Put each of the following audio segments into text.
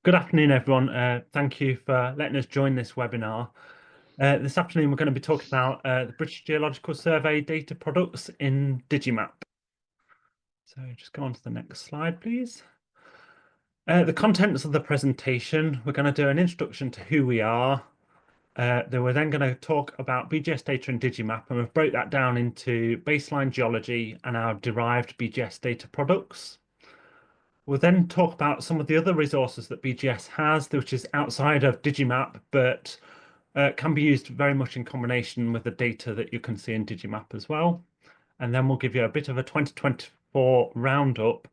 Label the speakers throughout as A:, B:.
A: Good afternoon, everyone. Thank you for letting us join this webinar. This afternoon, we're going to be talking about the British Geological Survey data products in Digimap. So just go on to the next slide, please. The contents of the presentation, we're going to do an introduction to who we are. Then we're then going to talk about BGS data and Digimap, and we've broke that down into baseline geology and our derived BGS data products. We'll then talk about some of the other resources that BGS has, which is outside of Digimap, but can be used very much in combination with the data that you can see in Digimap as well. And then we'll give you a bit of a 2024 roundup,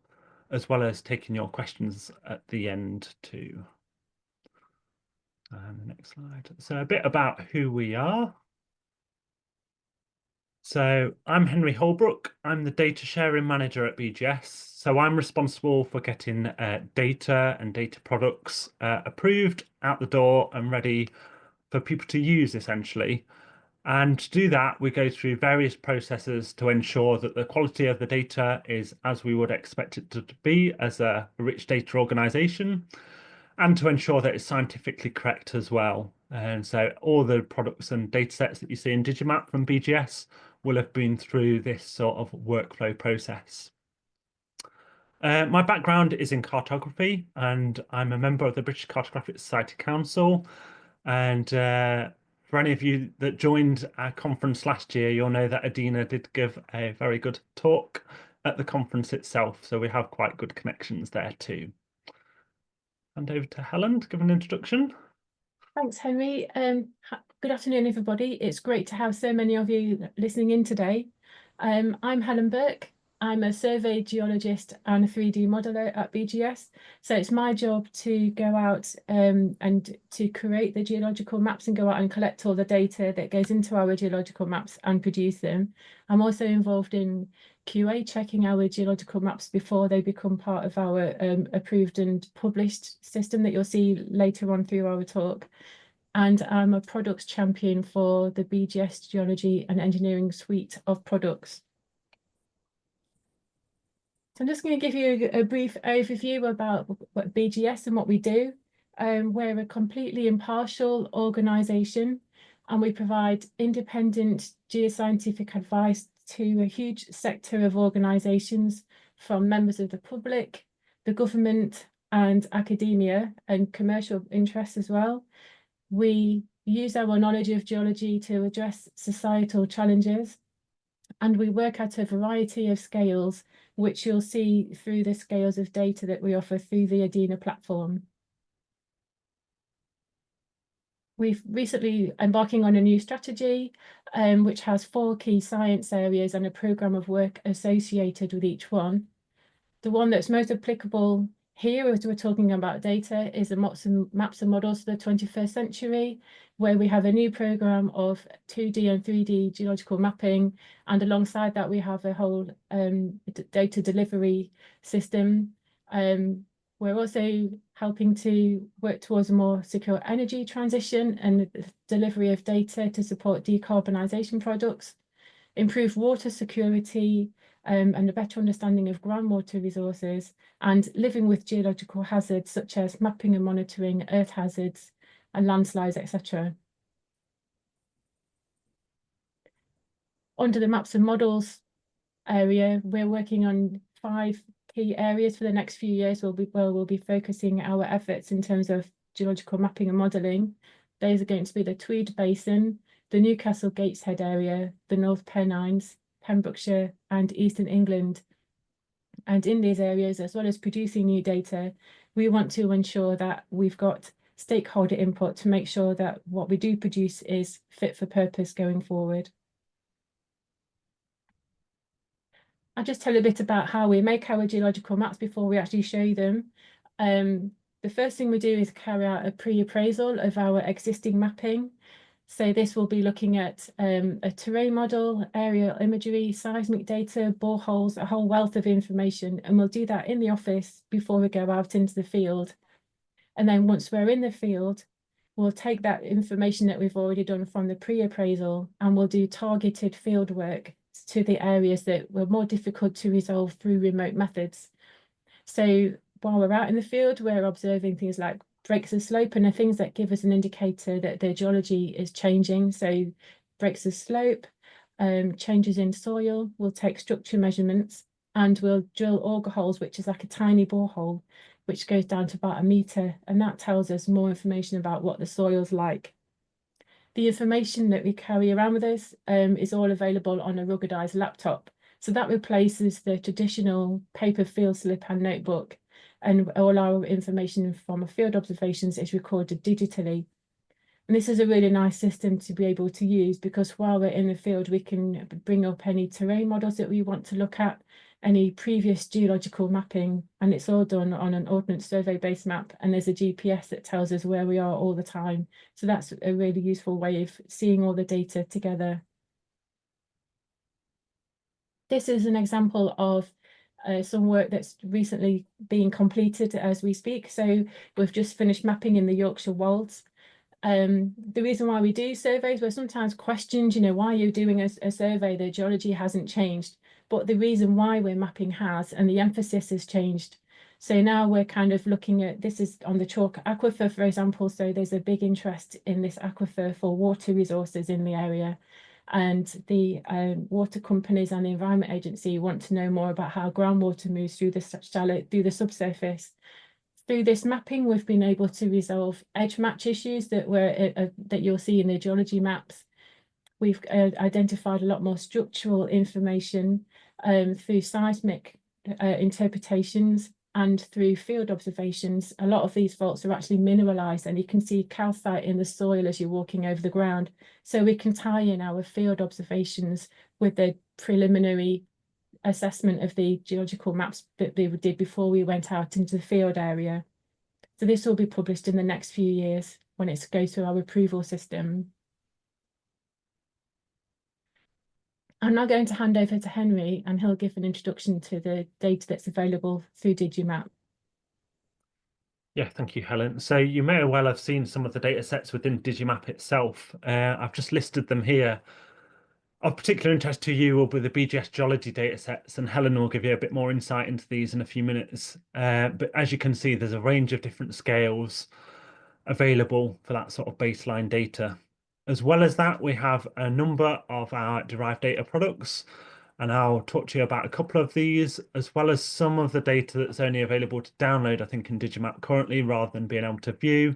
A: as well as taking your questions at the end too. And the next slide. So a bit about who we are. So I'm Henry Holbrook. I'm the Data Sharing Manager at BGS. So I'm responsible for getting data and data products approved out the door and ready for people to use, essentially. And to do that, we go through various processes to ensure that the quality of the data is as we would expect it to be as a rich data organization, and to ensure that it's scientifically correct as well. And so all the products and data sets that you see in Digimap from BGS will have been through this sort of workflow process. My background is in cartography, and I'm a member of the British Cartographic Society Council. And for any of you that joined our conference last year, you'll know that Adina did give a very good talk at the conference itself. So we have quite good connections there too. Hand over to Helen to give an introduction.
B: Thanks, Henry. Good afternoon, everybody. It's great to have so many of you listening in today. I'm Helen Burke. I'm a survey geologist and a 3D modeler at BGS. So it's my job to go out and to create the geological maps and go out and collect all the data that goes into our geological maps and produce them. I'm also involved in QA, checking our geological maps before they become part of our approved and published system that you'll see later on through our talk. And I'm a products champion for the BGS Geology and Engineering suite of products. So I'm just going to give you a brief overview about what BGS and what we do. We're a completely impartial organisation, and we provide independent geoscientific advice to a huge sector of organisations, from members of the public, the government and academia and commercial interests as well. We use our knowledge of geology to address societal challenges, and we work at a variety of scales, which you'll see through the scales of data that we offer through the Adina platform. We've recently embarking on a new strategy, which has 4 key science areas and a programme of work associated with each one. The one that's most applicable here, as we're talking about data, is the maps and models for the 21st century, where we have a new programme of 2D and 3D geological mapping, and alongside that we have a whole data delivery system. We're also helping to work towards a more secure energy transition and the delivery of data to support decarbonisation products, improve water security, and a better understanding of groundwater resources, and living with geological hazards such as mapping and monitoring earth hazards and landslides, etc. Under the maps and models area, we're working on 5 key areas for the next few years. We'll be focusing our efforts in terms of geological mapping and modelling. Those are going to be the Tweed Basin, the Newcastle Gateshead area, the North Pennines, Pembrokeshire and Eastern England. And in these areas, as well as producing new data, we want to ensure that we've got stakeholder input to make sure that what we do produce is fit for purpose going forward. I'll just tell a bit about how we make our geological maps before we actually show them. The first thing we do is carry out a pre-appraisal of our existing mapping. So this will be looking at a terrain model, aerial imagery, seismic data, boreholes, a whole wealth of information. And we'll do that in the office before we go out into the field. And then once we're in the field, we'll take that information that we've already done from the pre-appraisal and we'll do targeted field work to the areas that were more difficult to resolve through remote methods. So while we're out in the field, we're observing things like breaks of slope and the things that give us an indicator that the geology is changing. So breaks of slope, changes in soil, we'll take structure measurements, and we'll drill auger holes, which is like a tiny borehole, which goes down to about 1 meter, and that tells us more information about what the soil's like. The information that we carry around with us is all available on a ruggedized laptop. So that replaces the traditional paper field slip and notebook, and all our information from our field observations is recorded digitally. And this is a really nice system to be able to use, because while we're in the field, we can bring up any terrain models that we want to look at, any previous geological mapping, and it's all done on an Ordnance Survey based map, and there's a GPS that tells us where we are all the time. So that's a really useful way of seeing all the data together. This is an example of some work that's recently being completed as we speak. So we've just finished mapping in the Yorkshire Wolds. The reason why we do surveys, we're sometimes questioned, why are you doing a survey? The geology hasn't changed, but the reason why we're mapping has, and the emphasis has changed. So now we're kind of looking at, this is on the Chalk Aquifer, for example. So there's a big interest in this aquifer for water resources in the area. And the water companies and the Environment Agency want to know more about how groundwater moves through the subsurface. Through this mapping, we've been able to resolve edge match issues that you'll see in the geology maps. We've identified a lot more structural information through seismic interpretations and through field observations. A lot of these faults are actually mineralized, and you can see calcite in the soil as you're walking over the ground. So we can tie in our field observations with the preliminary assessment of the geological maps that we did before we went out into the field area. So this will be published in the next few years when it goes through our approval system. I'm now going to hand over to Henry, and he'll give an introduction to the data that's available through Digimap.
A: Yeah, thank you, Helen. So you may well have seen some of the data sets within Digimap itself. I've just listed them here. Of particular interest to you will be the BGS Geology datasets, and Helen will give you a bit more insight into these in a few minutes. But as you can see, there's a range of different scales available for that sort of baseline data. As well as that, we have a number of our derived data products, and I'll talk to you about a couple of these, as well as some of the data that's only available to download, I think, in Digimap currently, rather than being able to view.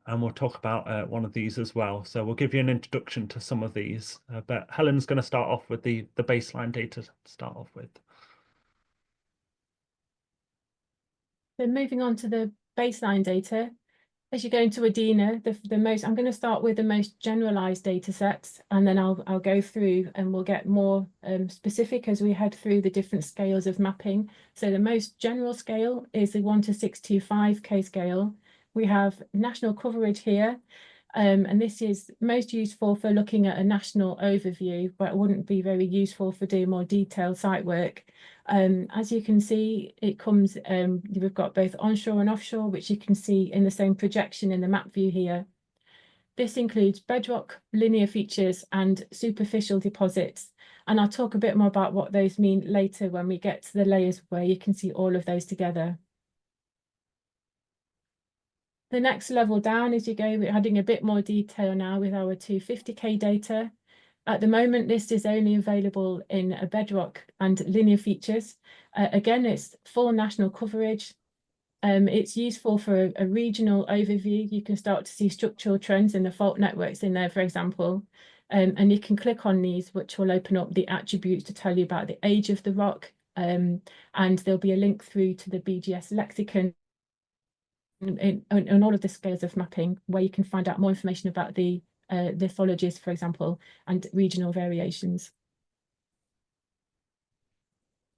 A: And we'll talk about one of these as well. So we'll give you an introduction to some of these. But Helen's going to start off with the baseline data to start off with.
B: So moving on to the baseline data, as you go into ADINA, I'm going to start with the most generalized data sets, and then I'll go through and we'll get more specific as we head through the different scales of mapping. So the most general scale is the 1 to 625 K scale. We have national coverage here, and this is most useful for looking at a national overview, but it wouldn't be very useful for doing more detailed site work. As you can see, it comes, we've got both onshore and offshore, which you can see in the same projection in the map view here. This includes bedrock, linear features, and superficial deposits. And I'll talk a bit more about what those mean later when we get to the layers where you can see all of those together. The next level down as you go, we're adding a bit more detail now with our 250K data. At the moment, this is only available in a bedrock and linear features. Again, it's full national coverage. It's useful for a regional overview. You can start to see structural trends in the fault networks in there, for example. And you can click on these, which will open up the attributes to tell you about the age of the rock. And there'll be a link through to the BGS lexicon and all of the scales of mapping, where you can find out more information about the lithologies, for example, and regional variations.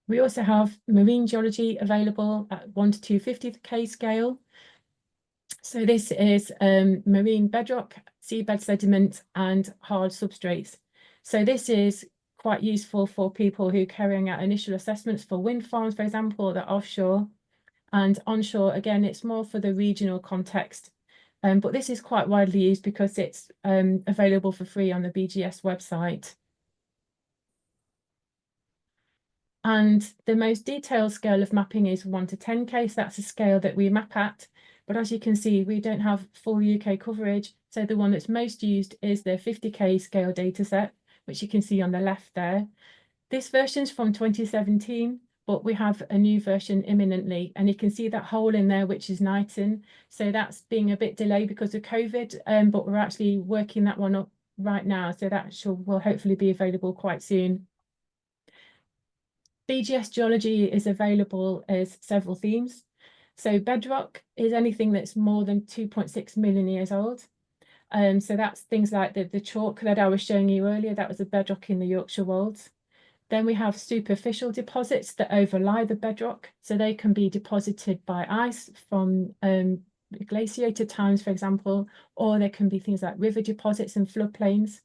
B: We also have marine geology available at 1 to 250K scale. So this is marine bedrock, seabed sediment, and hard substrates. So this is quite useful for people who are carrying out initial assessments for wind farms, for example, that are offshore. And onshore, again, it's more for the regional context. But this is quite widely used because it's available for free on the BGS website. And the most detailed scale of mapping is 1 to 10K, so that's a scale that we map at. But as you can see, we don't have full UK coverage. So the one that's most used is the 50K scale dataset, which you can see on the left there. This version's from 2017, but we have a new version imminently, and you can see that hole in there, which is Knighton. So that's being a bit delayed because of COVID, but we're actually working that one up right now. So that will hopefully be available quite soon. BGS Geology is available as several themes. So bedrock is anything that's more than 2.6 million years old. So that's things like the chalk that I was showing you earlier, that was a bedrock in the Yorkshire Wolds. Then we have superficial deposits that overlie the bedrock. So they can be deposited by ice from glaciated times, for example, or there can be things like river deposits and floodplains.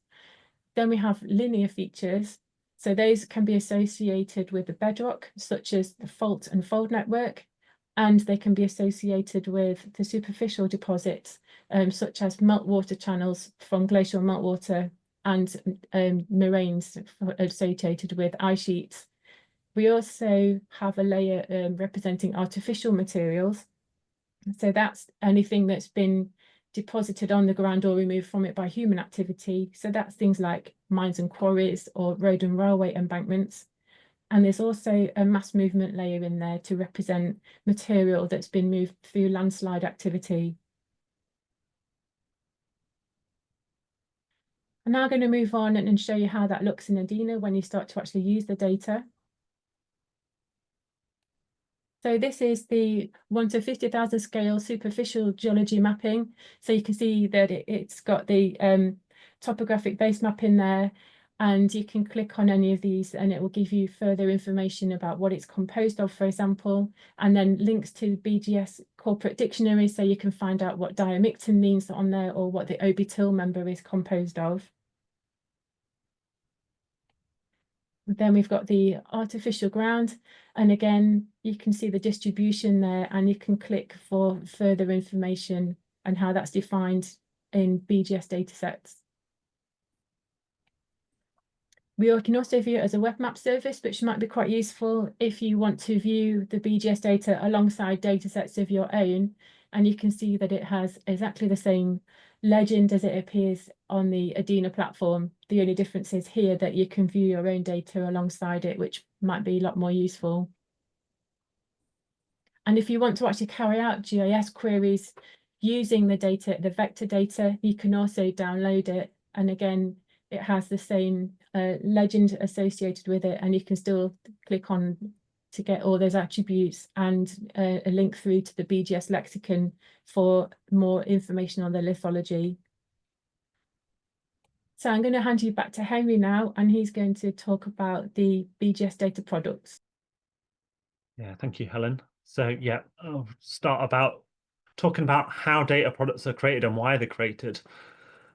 B: Then we have linear features. So those can be associated with the bedrock, such as the fault and fold network, and they can be associated with the superficial deposits, such as meltwater channels from glacial meltwater and moraines associated with ice sheets. We also have a layer representing artificial materials. So that's anything that's been deposited on the ground or removed from it by human activity. So that's things like mines and quarries or road and railway embankments. And there's also a mass movement layer in there to represent material that's been moved through landslide activity. I'm now going to move on and show you how that looks in ADINA when you start to actually use the data. So this is the 1 to 50,000 scale superficial geology mapping. So you can see that it's got the topographic base map in there, and you can click on any of these and it will give you further information about what it's composed of, for example, and then links to BGS corporate dictionary, so you can find out what diamicton means on there or what the OBTIL member is composed of. Then we've got the artificial ground, and again you can see the distribution there, and you can click for further information and how that's defined in BGS datasets. We can also view it as a web map service, which might be quite useful if you want to view the BGS data alongside datasets of your own, and you can see that it has exactly the same legend as it appears on the ADINA platform. The only difference is here that you can view your own data alongside it, which might be a lot more useful. And if you want to actually carry out GIS queries using the data, the vector data, you can also download it. And again, it has the same legend associated with it, and you can still click on to get all those attributes and a link through to the BGS lexicon for more information on the lithology. So I'm going to hand you back to Henry now, and he's going to talk about the BGS data products.
A: Yeah, thank you, Helen. So yeah, I'll start about talking about how data products are created and why they're created.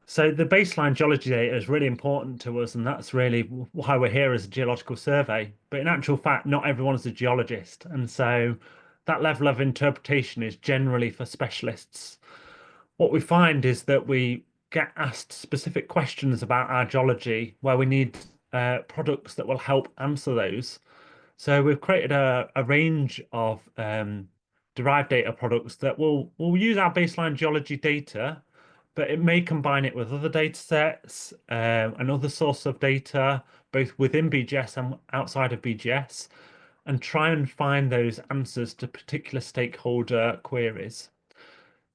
A: So the baseline geology data is really important to us, and that's really why we're here as a geological survey. But in actual fact, not everyone is a geologist, and so that level of interpretation is generally for specialists. What we find is that we get asked specific questions about our geology where we need products that will help answer those. So we've created a range of derived data products that will use our baseline geology data, but it may combine it with other data sets and other source of data, both within BGS and outside of BGS, and try and find those answers to particular stakeholder queries.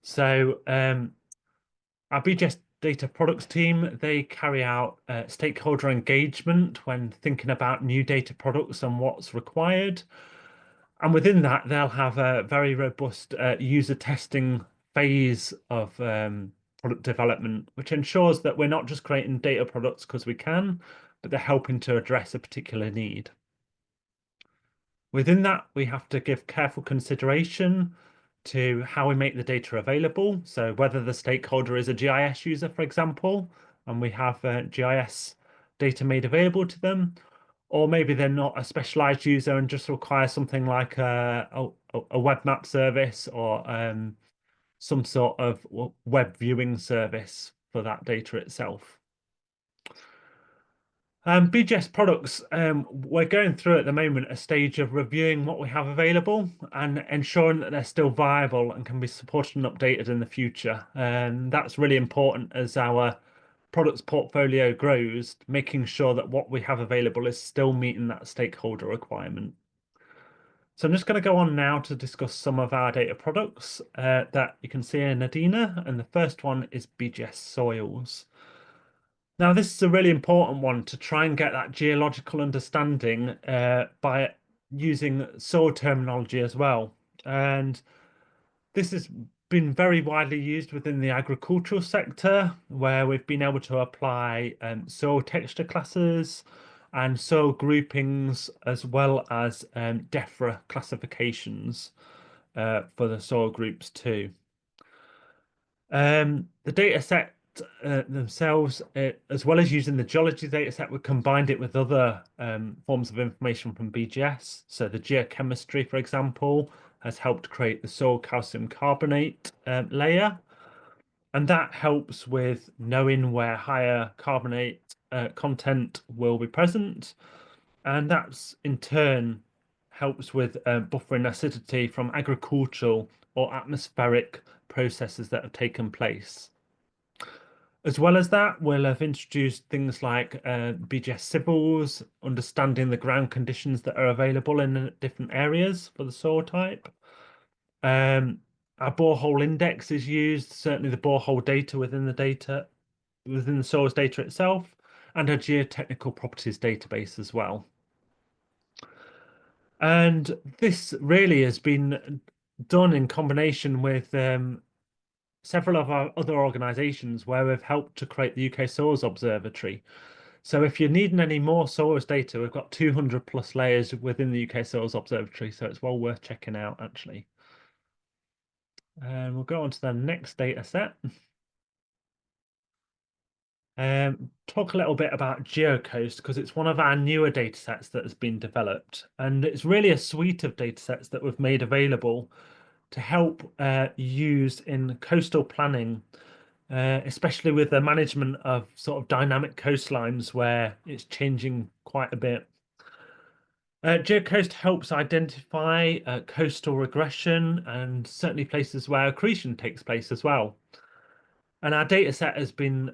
A: So our BGS data products team, they carry out stakeholder engagement when thinking about new data products and what's required. And within that, they'll have a very robust user testing phase of product development, which ensures that we're not just creating data products because we can, but they're helping to address a particular need. Within that, we have to give careful consideration to how we make the data available. So whether the stakeholder is a GIS user, for example, and we have GIS data made available to them, or maybe they're not a specialized user and just require something like a web map service or some sort of web viewing service for that data itself. BGS products, we're going through at the moment a stage of reviewing what we have available and ensuring that they're still viable and can be supported and updated in the future. And that's really important as our products portfolio grows, making sure that what we have available is still meeting that stakeholder requirement. So I'm just going to go on now to discuss some of our data products that you can see in Adina, and the first one is BGS Soils. Now, this is a really important one to try and get that geological understanding by using soil terminology as well. And this has been very widely used within the agricultural sector, where we've been able to apply soil texture classes and soil groupings, as well as DEFRA classifications for the soil groups too. The data set themselves, as well as using the geology data set, we combined it with other forms of information from BGS. So the geochemistry, for example, has helped create the soil calcium carbonate layer. And that helps with knowing where higher carbonate content will be present. And that's in turn helps with buffering acidity from agricultural or atmospheric processes that have taken place. As well as that, we'll have introduced things like BGS civils, understanding the ground conditions that are available in different areas for the soil type. Our borehole index is used, certainly the borehole data within the soils data itself, and a geotechnical properties database as well. And this really has been done in combination with several of our other organisations where we've helped to create the UK Soils Observatory. So if you're needing any more soils data, we've got 200 plus layers within the UK Soils Observatory, so it's well worth checking out actually. And we'll go on to the next data set. Talk a little bit about GeoCoast because it's one of our newer data sets that has been developed, and it's really a suite of data sets that we've made available to help use in coastal planning, especially with the management of sort of dynamic coastlines where it's changing quite a bit. GeoCoast helps identify coastal regression and certainly places where accretion takes place as well. And our data set has been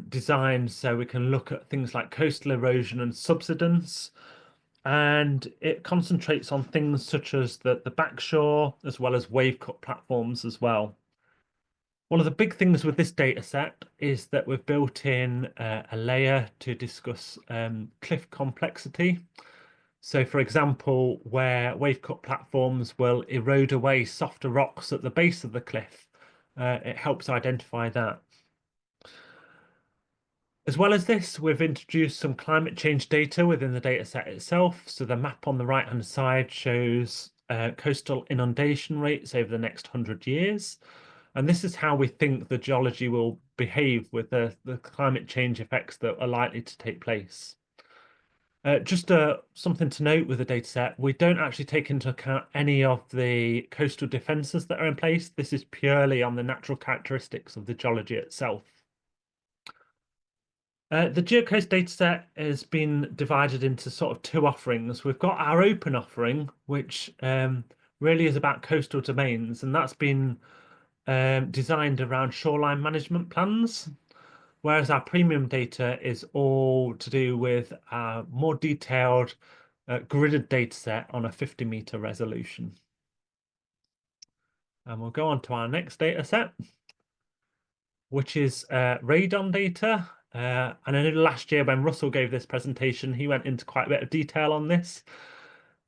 A: designed so we can look at things like coastal erosion and subsidence. And it concentrates on things such as the backshore, as well as wave cut platforms as well. One of the big things with this data set is that we've built in a layer to discuss cliff complexity. So, for example, where wave cut platforms will erode away softer rocks at the base of the cliff, it helps identify that. As well as this, we've introduced some climate change data within the data set itself. So the map on the right-hand side shows coastal inundation rates over the next 100 years. And this is how we think the geology will behave with the climate change effects that are likely to take place. Just something to note with the data set, we don't actually take into account any of the coastal defences that are in place. This is purely on the natural characteristics of the geology itself. The GeoCoast dataset has been divided into sort of two offerings. We've got our open offering, which really is about coastal domains, and that's been designed around shoreline management plans, whereas our premium data is all to do with a more detailed gridded dataset on a 50-meter resolution. And we'll go on to our next dataset, which is radon data. And I know last year when Russell gave this presentation, he went into quite a bit of detail on this.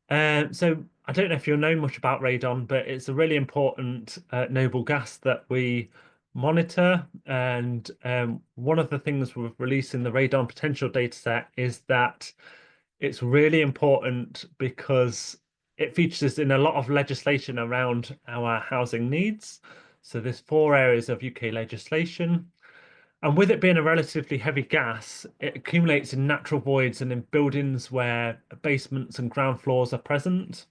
A: So I don't know if you'll know much about radon, but it's a really important noble gas that we monitor. And one of the things we're releasing the radon potential data set is that it's really important because it features in a lot of legislation around our housing needs. So there's 4 areas of UK legislation. And with it being a relatively heavy gas, it accumulates in natural voids and in buildings where basements and ground floors are present.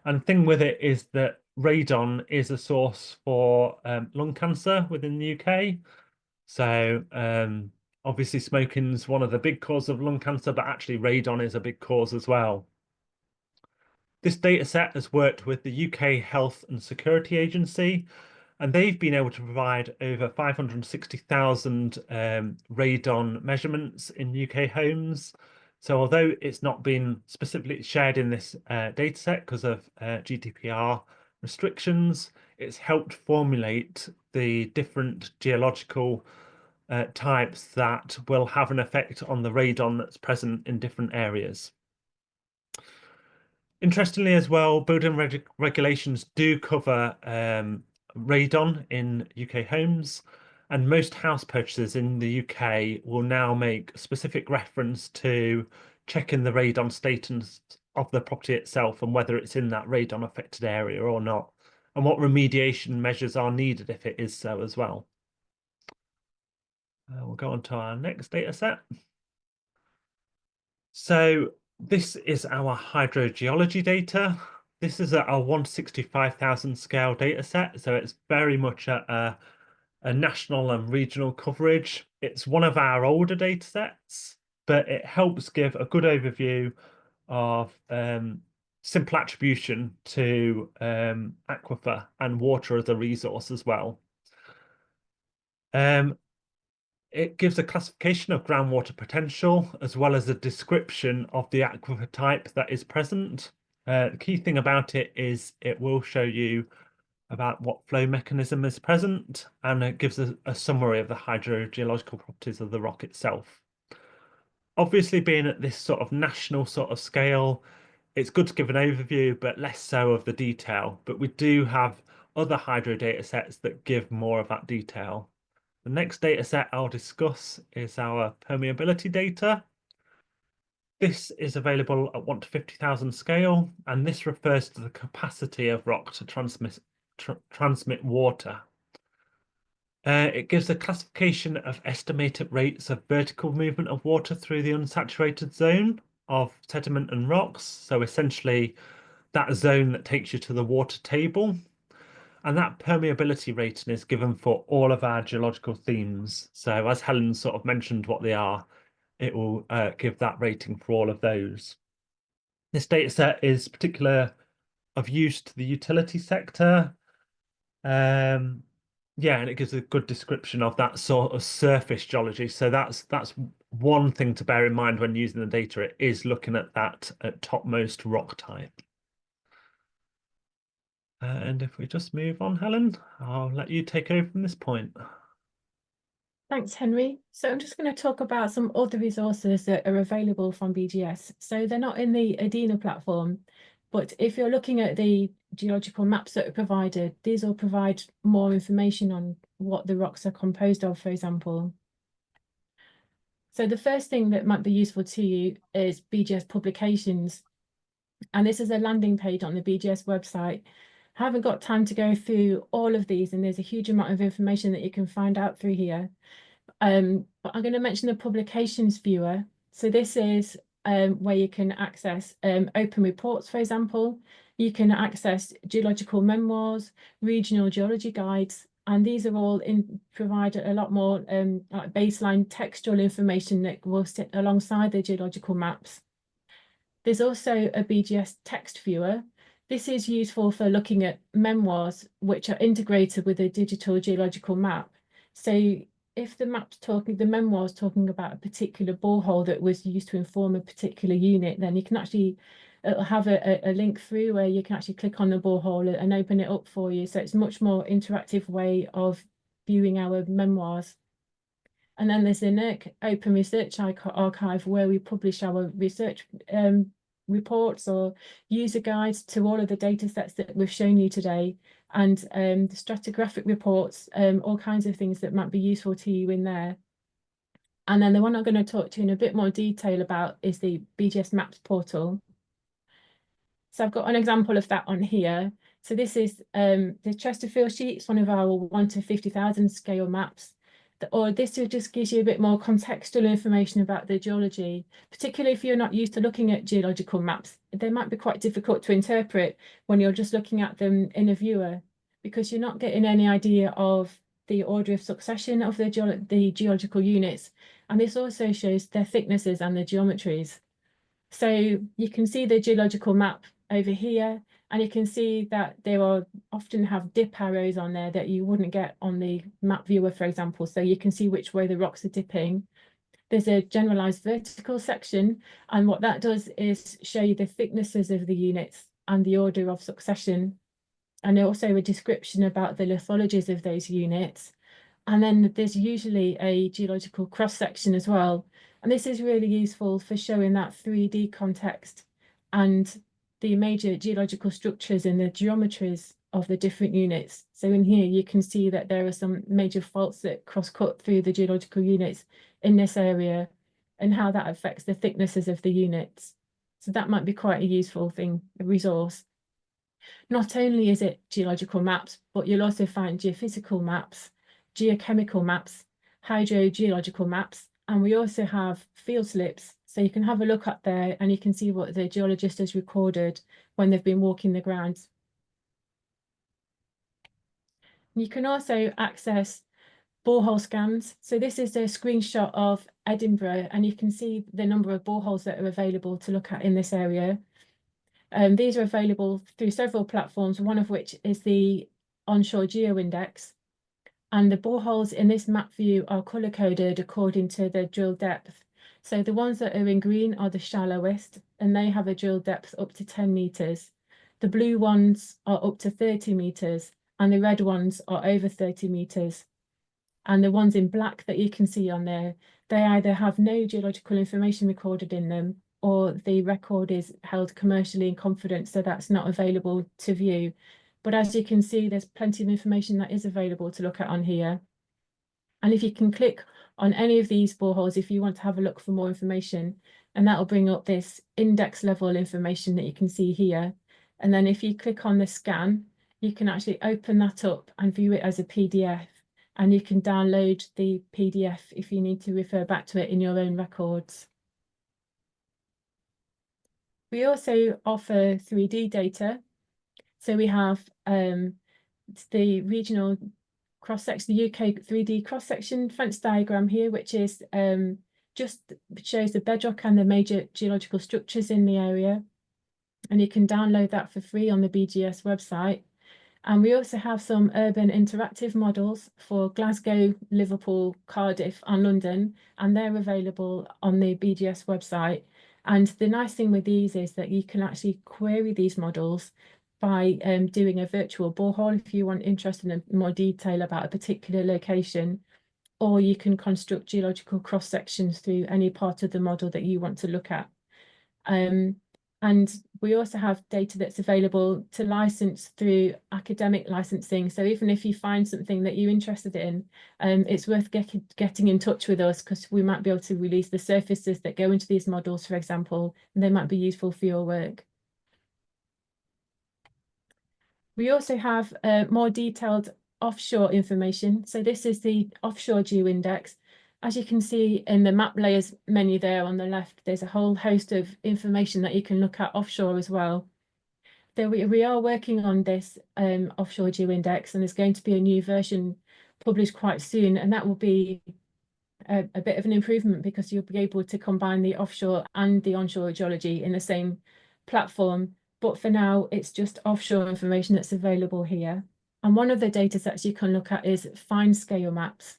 A: And the thing with it is that radon is a source for lung cancer within the UK. So Obviously, smoking is one of the big causes of lung cancer, but actually radon is a big cause as well. This data set has worked with the UK Health and Security Agency, and they've been able to provide over 560,000 radon measurements in UK homes. So although it's not been specifically shared in this data set because of GDPR restrictions, it's helped formulate the different geological types that will have an effect on the radon that's present in different areas. Interestingly as well, building regulations do cover radon in UK homes, and most house purchasers in the UK will now make specific reference to checking the radon status of the property itself and whether it's in that radon affected area or not, and what remediation measures are needed if it is so as well. We'll go on to our next data set. So this is our hydrogeology data. This is our 165,000 scale data set. So it's very much a national and regional coverage. It's one of our older data sets, but it helps give a good overview of simple attribution to aquifer and water as a resource as well. It gives a classification of groundwater potential as well as a description of the aquifer type that is present. The key thing about it is it will show you about what flow mechanism is present, and it gives a summary of the hydrogeological properties of the rock itself. Obviously, being at this sort of national sort of scale, it's good to give an overview, but less so of the detail. But we do have other hydro data sets that give more of that detail. The next data set I'll discuss is our permeability data. This is available at 1 to 50,000 scale, and this refers to the capacity of rock to transmit water. It gives a classification of estimated rates of vertical movement of water through the unsaturated zone of sediment and rocks. So essentially that zone that takes you to the water table. And that permeability rating is given for all of our geological themes. So as Helen sort of mentioned what they are, it will give that rating for all of those. This data set is particular of use to the utility sector. Yeah, and it gives a good description of that sort of surface geology. So that's one thing to bear in mind when using the data. It is looking at that topmost rock type. And if we just move on, Helen, I'll let you take over from this point.
B: Thanks, Henry. So I'm just going to talk about some other resources that are available from BGS. So they're not in the ADINA platform, but if you're looking at the geological maps that are provided, these will provide more information on what the rocks are composed of, for example. So the first thing that might be useful to you is BGS publications. And this is a landing page on the BGS website. I haven't got time to go through all of these, and there's a huge amount of information that you can find out through here. But I'm going to mention the publications viewer. So this is where you can access open reports, for example. You can access geological memoirs, regional geology guides, and these are all provide a lot more like baseline textual information that will sit alongside the geological maps. There's also a BGS text viewer. This is useful for looking at memoirs which are integrated with a digital geological map. So if the memoir's talking about a particular borehole that was used to inform a particular unit, then you can actually it'll have a link through where you can actually click on the borehole and open it up for you. So it's a much more interactive way of viewing our memoirs. And then there's the NERC Open Research Archive, where we publish our research reports or user guides to all of the data sets that we've shown you today, and the stratigraphic reports, all kinds of things that might be useful to you in there. And then the one I'm going to talk to you in a bit more detail about is the BGS Maps Portal. So I've got an example of that on here. So this is the Chesterfield sheet. It's one of our 1 to 50,000 scale maps. Or this just gives you a bit more contextual information about the geology, particularly if you're not used to looking at geological maps. They might be quite difficult to interpret when you're just looking at them in a viewer, because you're not getting any idea of the order of succession of the geological units, and this also shows their thicknesses and the geometries. So you can see the geological map over here, and you can see that there are often have dip arrows on there that you wouldn't get on the map viewer, for example. So you can see which way the rocks are dipping. There's a generalized vertical section, and what that does is show you the thicknesses of the units and the order of succession, and also a description about the lithologies of those units. And then there's usually a geological cross-section as well. And this is really useful for showing that 3D context and the major geological structures and the geometries of the different units. So in here, you can see that there are some major faults that cross-cut through the geological units in this area and how that affects the thicknesses of the units. So that might be quite a useful thing, a resource. Not only is it geological maps, but you'll also find geophysical maps, geochemical maps, hydrogeological maps, and we also have field slips. So you can have a look up there and you can see what the geologist has recorded when they've been walking the ground. You can also access borehole scans. So this is a screenshot of Edinburgh, and you can see the number of boreholes that are available to look at in this area. These are available through several platforms, one of which is the Offshore GeoIndex. And the boreholes in this map view are color-coded according to the drill depth. So the ones that are in green are the shallowest, and they have a drill depth up to 10 meters. The blue ones are up to 30 meters, and the red ones are over 30 meters. And the ones in black that you can see on there, they either have no geological information recorded in them, or the record is held commercially in confidence, so that's not available to view. But as you can see, there's plenty of information that is available to look at on here. And if you can click on any of these boreholes, if you want to have a look for more information, and that will bring up this index level information that you can see here. And then if you click on the scan, you can actually open that up and view it as a PDF. And you can download the PDF if you need to refer back to it in your own records. We also offer 3D data. So we have the regional cross-section, the UK 3D cross-section fence diagram here, which is just shows the bedrock and the major geological structures in the area. And you can download that for free on the BGS website. And we also have some urban interactive models for Glasgow, Liverpool, Cardiff, and London, and they're available on the BGS website. And the nice thing with these is that you can actually query these models by doing a virtual borehole if you want interested in more detail about a particular location, or you can construct geological cross sections through any part of the model that you want to look at. And we also have data that's available to license through academic licensing. So even if you find something that you're interested in, it's worth getting in touch with us, because we might be able to release the surfaces that go into these models, for example, and they might be useful for your work. We also have more detailed offshore information. So this is the Offshore GeoIndex. As you can see in the map layers menu there on the left, there's a whole host of information that you can look at offshore as well. We are working on this Offshore GeoIndex, and there's going to be a new version published quite soon, and that will be a bit of an improvement, because you'll be able to combine the offshore and the onshore geology in the same platform. But for now, it's just offshore information that's available here. And one of the data sets you can look at is fine scale maps.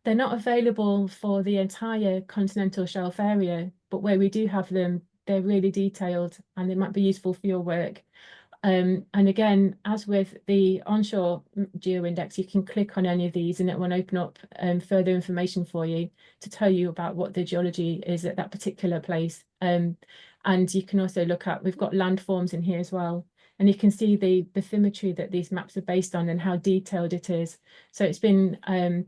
B: They're not available for the entire continental shelf area, but where we do have them, they're really detailed and they might be useful for your work. And again, as with the onshore GeoIndex, you can click on any of these and it will open up further information for you to tell you about what the geology is at that particular place. And you can also look at, we've got landforms in here as well. And you can see the bathymetry that these maps are based on and how detailed it is. So it's been,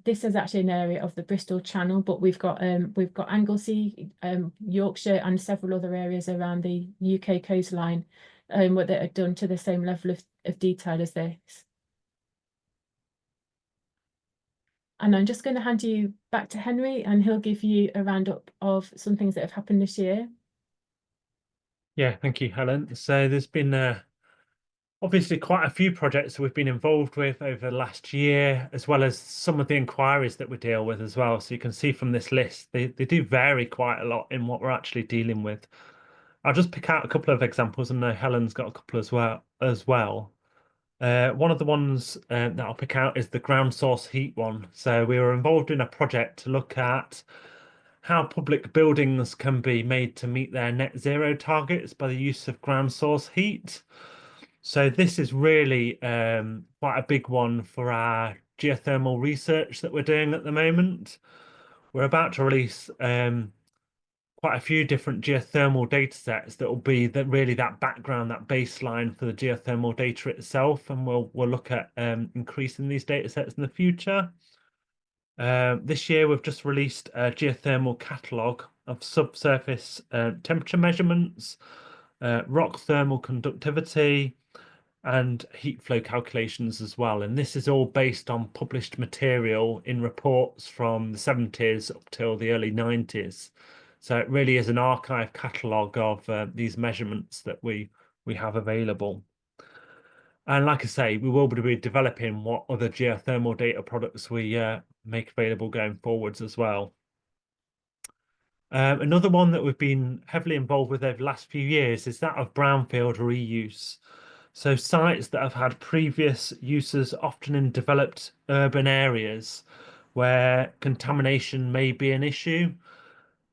B: this is actually an area of the Bristol Channel, but we've got Anglesey, Yorkshire, and several other areas around the UK coastline that are done to the same level of detail as this. And I'm just going to hand you back to Henry, and he'll give you a roundup of some things that have happened this year.
A: Yeah, thank you, Helen. So there's been obviously quite a few projects that we've been involved with over the last year, as well as some of the inquiries that we deal with as well. So you can see from this list, they do vary quite a lot in what we're actually dealing with. I'll just pick out a couple of examples, and I know Helen's got a couple as well. One of the ones that I'll pick out is the ground source heat one. So we were involved in a project to look at how public buildings can be made to meet their net zero targets by the use of ground source heat. So this is really quite a big one for our geothermal research that we're doing at the moment. We're about to release quite a few different geothermal data sets that will be really that background, that baseline for the geothermal data itself, and we'll look at increasing these data sets in the future. This year we've just released a geothermal catalogue of subsurface temperature measurements, rock thermal conductivity, and heat flow calculations as well. And this is all based on published material in reports from the 70s up till the early 90s. So it really is an archive catalogue of these measurements that we have available. And like I say, we will be developing what other geothermal data products we make available going forwards as well. Another one that we've been heavily involved with over the last few years is that of brownfield reuse. So sites that have had previous uses, often in developed urban areas where contamination may be an issue.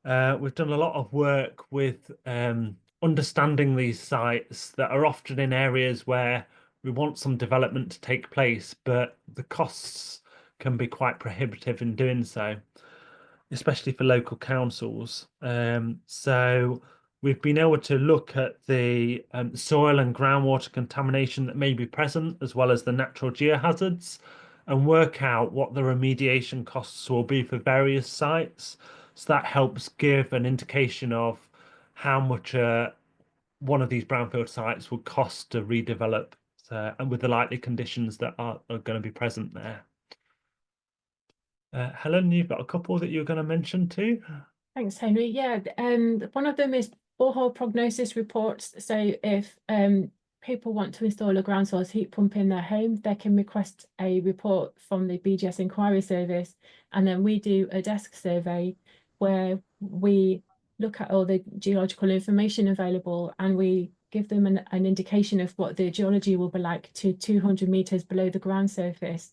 A: We've done a lot of work with understanding these sites that are often in areas where we want some development to take place, but the costs can be quite prohibitive in doing so, especially for local councils. So we've been able to look at the soil and groundwater contamination that may be present, as well as the natural geohazards, and work out what the remediation costs will be for various sites. So that helps give an indication of how much one of these brownfield sites would cost to redevelop, and with the likely conditions that are going to be present there. Helen, you've got a couple that you're going to mention too.
B: Thanks, Henry. Yeah, one of them is borehole prognosis reports. So if people want to install a ground source heat pump in their home, they can request a report from the BGS inquiry service, and then we do a desk survey where we look at all the geological information available, and we give them an indication of what the geology will be like to 200 meters below the ground surface.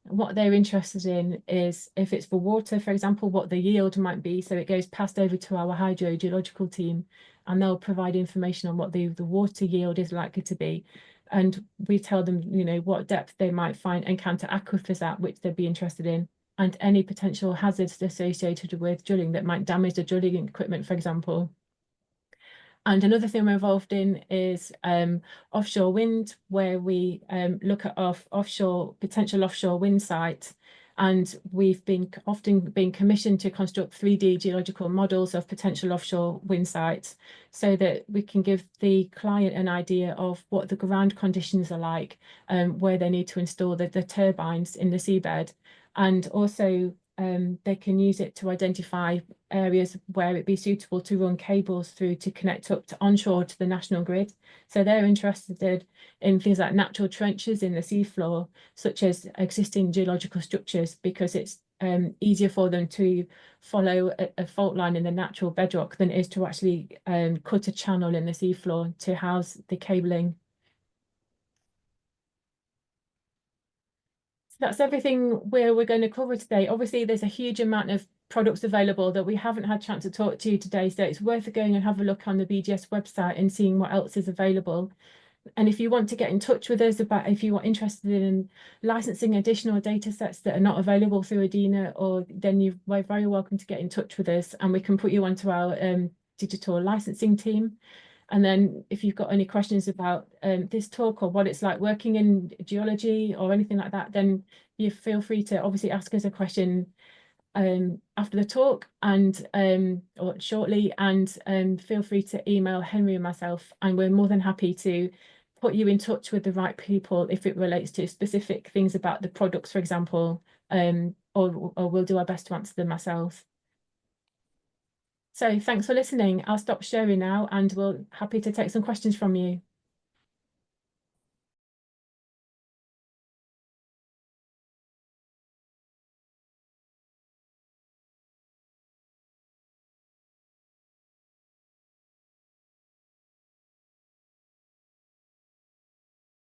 B: What they're interested in is, if it's for water, for example, what the yield might be. So it goes passed over to our hydrogeological team, and they'll provide information on what the water yield is likely to be. And we tell them, what depth they might encounter aquifers at, which they'd be interested in, and any potential hazards associated with drilling that might damage the drilling equipment, for example. And another thing we're involved in is offshore wind, where we look at potential offshore wind sites. And we've often been commissioned to construct 3D geological models of potential offshore wind sites, so that we can give the client an idea of what the ground conditions are like, where they need to install the turbines in the seabed. And also they can use it to identify areas where it'd be suitable to run cables through to connect up to onshore to the national grid. So they're interested in things like natural trenches in the seafloor, such as existing geological structures, because it's easier for them to follow a fault line in the natural bedrock than it is to actually cut a channel in the seafloor to house the cabling. That's everything we're going to cover today. Obviously, there's a huge amount of products available that we haven't had a chance to talk to you today, so it's worth going and have a look on the BGS website and seeing what else is available. And if you want to get in touch with us if you are interested in licensing additional data sets that are not available through ADINA, then you're very welcome to get in touch with us, and we can put you onto our digital licensing team. And then if you've got any questions about this talk, or what it's like working in geology or anything like that, then you feel free to obviously ask us a question after the talk or shortly, and feel free to email Henry and myself, and we're more than happy to put you in touch with the right people if it relates to specific things about the products, for example, or we'll do our best to answer them ourselves. So thanks for listening. I'll stop sharing now, and we're happy to take some questions from you.